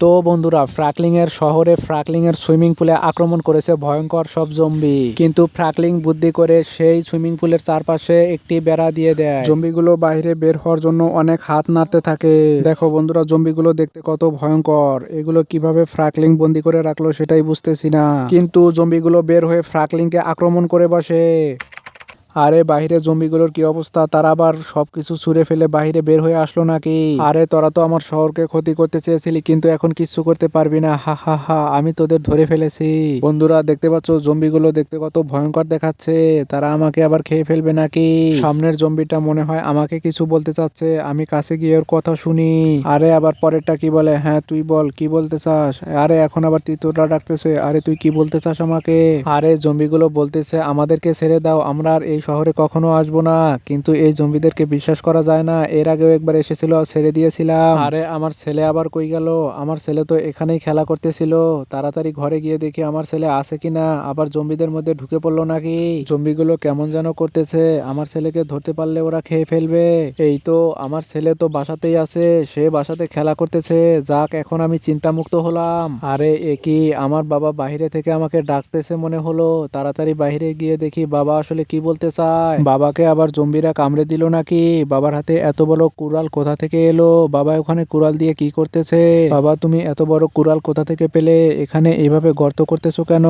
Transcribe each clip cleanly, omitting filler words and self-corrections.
তো বন্ধুরা, ফ্রাকলিং এর শহরে ফ্রাকলিং এর সুইমিং পুলে আক্রমণ করেছে ভয়ঙ্কর সব জম্বি। কিন্তু ফ্রাকলিং বুদ্ধি করে সেই সুইমিং পুলের চারপাশে একটি বেড়া দিয়ে দেয়। জম্বিগুলো বাইরে বের হওয়ার জন্য অনেক হাত নাড়তে থাকে। দেখো বন্ধুরা, জম্বিগুলো দেখতে কত ভয়ঙ্কর। এগুলো কিভাবে ফ্রাকলিং বন্দি করে রাখলো সেটাই বুঝতেছি না। কিন্তু জম্বিগুলো বের হয়ে ফ্রাকলিং কে আক্রমণ করে বসে। আরে বাহিরে জম্বিগুলোর কি অবস্থা? তারা আবার সবকিছু ছুঁড়ে ফেলে বাহিরে বের হয়ে আসলো নাকি? আরে তোরা তো আমার শহরকে ক্ষতি করতে চেয়েছিলি, কিন্তু এখন কিচ্ছু করতে পারবি না। হা হা হা, আমি তোদের ধরে ফেলেছি। বন্ধুরা দেখতে পাচ্ছ, জম্বিগুলো দেখতে কত ভয়ঙ্কর দেখাচ্ছে। তারা আমাকে আবার খেয়ে ফেলবে নাকি? সামনের জম্বিটা মনে হয় আমাকে কিছু বলতে চাচ্ছে। আমি কাছে গিয়ে ওর কথা শুনি। আরে আবার পরেরটা কি বলে? হ্যাঁ তুই বল, কি বলতে চাস? আরে এখন আবার তৃতীয়টা ডাকতেছে। আরে তুই কি বলতে চাস আমাকে? আরে জম্বিগুলো বলতেছে আমাদেরকে ছেড়ে দাও, আমরা আর এই শহরে কখনো আসবো না। কিন্তু এই জম্বিদেরকে বিশ্বাস করা যায় না। এর আগেও একবার এসেছিল, ছেড়ে দিয়েছিলাম। আরে আমার ছেলে আবার কই গেল? আমার ছেলে তো এখানেই খেলা করতেছিল। তাড়াতাড়ি ঘরে গিয়ে দেখি আমার ছেলে আছে কিনা। আবার জম্বিদের মধ্যে ঢুকে পড়লো নাকি? জম্বিগুলো কেমন যেন করতেছে। আমার ছেলেকে ধরতে পারলে ওরা খেয়ে ফেলবে। এই তো আমার ছেলে তো বাসাতেই আছে, সে বাসাতে খেলা করতেছে। যাক, এখন আমি চিন্তামুক্ত হলাম। আরে এ কি, আমার বাবা বাহিরে থেকে আমাকে ডাকতেছে মনে হলো। তাড়াতাড়ি বাহিরে গিয়ে দেখি বাবা আসলে কি বলতে চায়। বাবাকে আবার জম্বিরা কামড়ে দিল নাকি? বাবার হাতে এত বড় কুড়াল কোথা থেকে এলো? বাবা ওখানে কুড়াল দিয়ে কি করতেছে? বাবা তুমি এত বড় কুড়াল কোথা থেকে পেলে? এখানে এইভাবে গর্ত করতেছো কেন?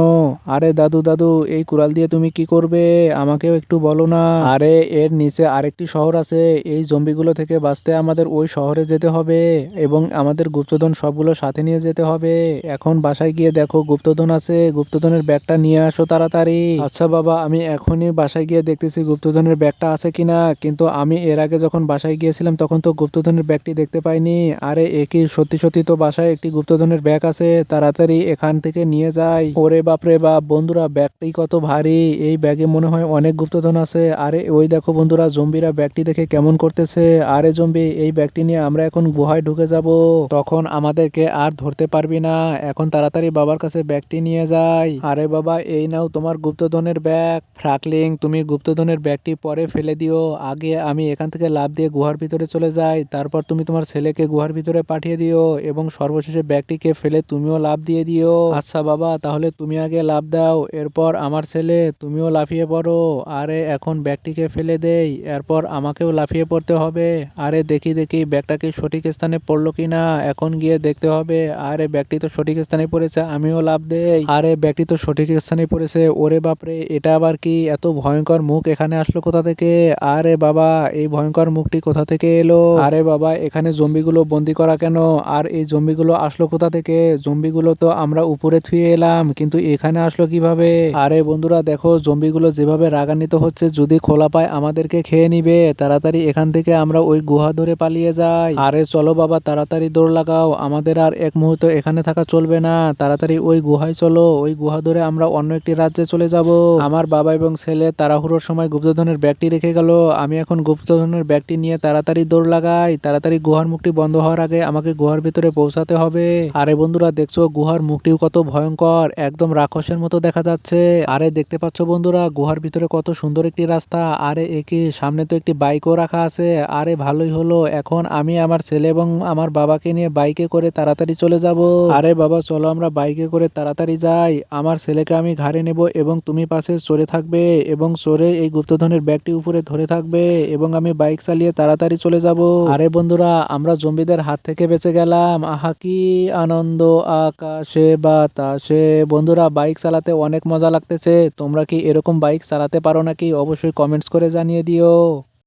আরে দাদু দাদু, এই কুড়াল দিয়ে তুমি কি করবে? আমাকেও একটু বলো না। আরে এর নিচে আরেকটি শহর আছে। এই জম্বিগুলো থেকে বাঁচতে আমাদের ওই শহরে যেতে হবে এবং আমাদের গুপ্তধন সবগুলো সাথে নিয়ে যেতে হবে। এখন বাসায় গিয়ে দেখো গুপ্তধন আছে, গুপ্তধনের ব্যাগটা নিয়ে আসো তাড়াতাড়ি। আচ্ছা বাবা, আমি এখনই বাসায় গিয়ে দেখতেছি গুপ্তধনের ব্যাগটা আছে কিনা। কিন্তু আমি এর আগে যখন বাসায় গিয়েছিলাম তখন তো গুপ্তধনের ব্যাগটি দেখতে পাইনি। আরে একই সত্যি সত্যি তো বাসায় একটি গুপ্তধনের ব্যাগ আছে। তাড়াতাড়ি এখান থেকে নিয়ে যাই। ওরে বাপরে বাপ বন্ধুরা, ব্যাগটি কত ভারী। এই ব্যাগে মনে হয় অনেক গুপ্তধন আছে। আরে ওই দেখো বন্ধুরা, জম্বিরা ব্যাগটি দেখে কেমন করতেছে। আরে জম্বি, এই ব্যাগটি নিয়ে আমরা এখন গুহায় ঢুকে যাব। তখন আমাদেরকে আর ধরতে পারবি না। এখন তাড়াতাড়ি বাবার কাছে ব্যাগটি নিয়ে যাই। আরে বাবা, এই নাও তোমার গুপ্তধনের ব্যাগ। ফ্রাকলিং, তুমি গুপ্তধনের ব্যাগটি পরে ফেলে দিও। আগে আমি এখান থেকে লাফ দিয়ে গুহার ভিতরে চলে যাই, তারপর তুমি তোমার ছেলেকে গুহার ভিতরে পাঠিয়ে দিও এবং সর্বশেষে ব্যাগটিকে ফেলে তুমিও লাফ দিয়ে দিও। আচ্ছা বাবা, তাহলে তুমি আগে লাফ দাও, এরপর আমার ছেলে তুমিও লাফিয়ে পড়ো। আরে এখন ব্যাগটিকে ফেলে দেই, এরপর আমাকেও লাফিয়ে পড়তে হবে। আরে দেখি দেখি ব্যাগটা কি সঠিক স্থানে পড়লো কিনা, এখন গিয়ে দেখতে হবে। আরে ব্যাগটি তো সঠিক স্থানে পড়েছে, আমিও লাফ দেই। আরে ব্যাগটি তো সঠিক স্থানে পড়েছে। ওরে বাপরে, এটা আবার কি? এত ভয়ঙ্কর মুখ এখানে আসলো কোথা থেকে? আরে বাবা, এই ভয়ঙ্কর মুখটি কোথা থেকে এলো? আরে বাবা, এখানে জম্বিগুলো বন্দি করা কেন? আর এই জম্বিগুলো আসলো কোথা থেকে? জম্বিগুলো তো আমরা উপরে থুয়ে এলাম, কিন্তু এখানে আসলো কিভাবে? আরে বন্ধুরা দেখো, জম্বিগুলো যেভাবে রাগান্বিত হচ্ছে, যদি খোলা পায় আমাদেরকে খেয়ে নিবে। তাড়াতাড়ি এখান থেকে আমরা ওই গুহা ধরে পালিয়ে যাই। আরে চলো বাবা, তাড়াতাড়ি দৌড় লাগাও, আমাদের আর এক মুহূর্ত এখানে থাকা চলবে না। তাড়াতাড়ি ওই গুহায় চলো, ওই গুহা ধরে আমরা অন্য একটি রাজ্যে চলে যাব। আমার বাবা এবং ছেলে তাড়াহুড়োর সময় গুপ্তধনের ব্যাগটি রেখে গেল। আমি এখন গুপ্তধনের ব্যাগটি নিয়ে তাড়াতাড়ি দৌড় লাগাই। তাড়াতাড়ি গুহার মুখটি বন্ধ হওয়ার আগে আমাকে গুহার ভিতরে পৌঁছাতে হবে। আরে বন্ধুরা দেখছো, গুহার মুখটিও কত ভয়ঙ্কর, একদম রাক্ষসের মতো দেখা যাচ্ছে। আরে দেখতে পাচ্ছ বন্ধুরা, গুহার ভিতরে কত সুন্দর একটি রাস্তা। আরে একই সামনে তো একটি বাইকও রাখা আছে। আরে ভালোই হলো, এখন আমি আমার ছেলে এবং আমার বাবাকে নিয়ে বাইকে করে তাড়াতাড়ি চলে যাব। আরে বাবা চলো, আমরা বাইকে করে তাড়াতাড়ি যাই। আমার ছেলেকে আমি ঘাড়ে নেব এবং তুমি পাশে চড়ে থাকবে এবং চড়ে এই গুপ্তধনের ব্যাগটি উপরে ধরে থাকবে এবং আমি বাইক চালিয়ে তাড়াতাড়ি চলে যাব। আরে বন্ধুরা, আমরা জম্বিদের হাত থেকে বেঁচে গেলাম। আহা কি আনন্দ, আকাশে বাতাসে। বন্ধুরা, বাইক চালাতে অনেক মজা লাগতেছে। তোমরা কি এরকম বাইক চালাতে পারো নাকি? অবশ্যই কমেন্টস করে জানিয়ে দিও।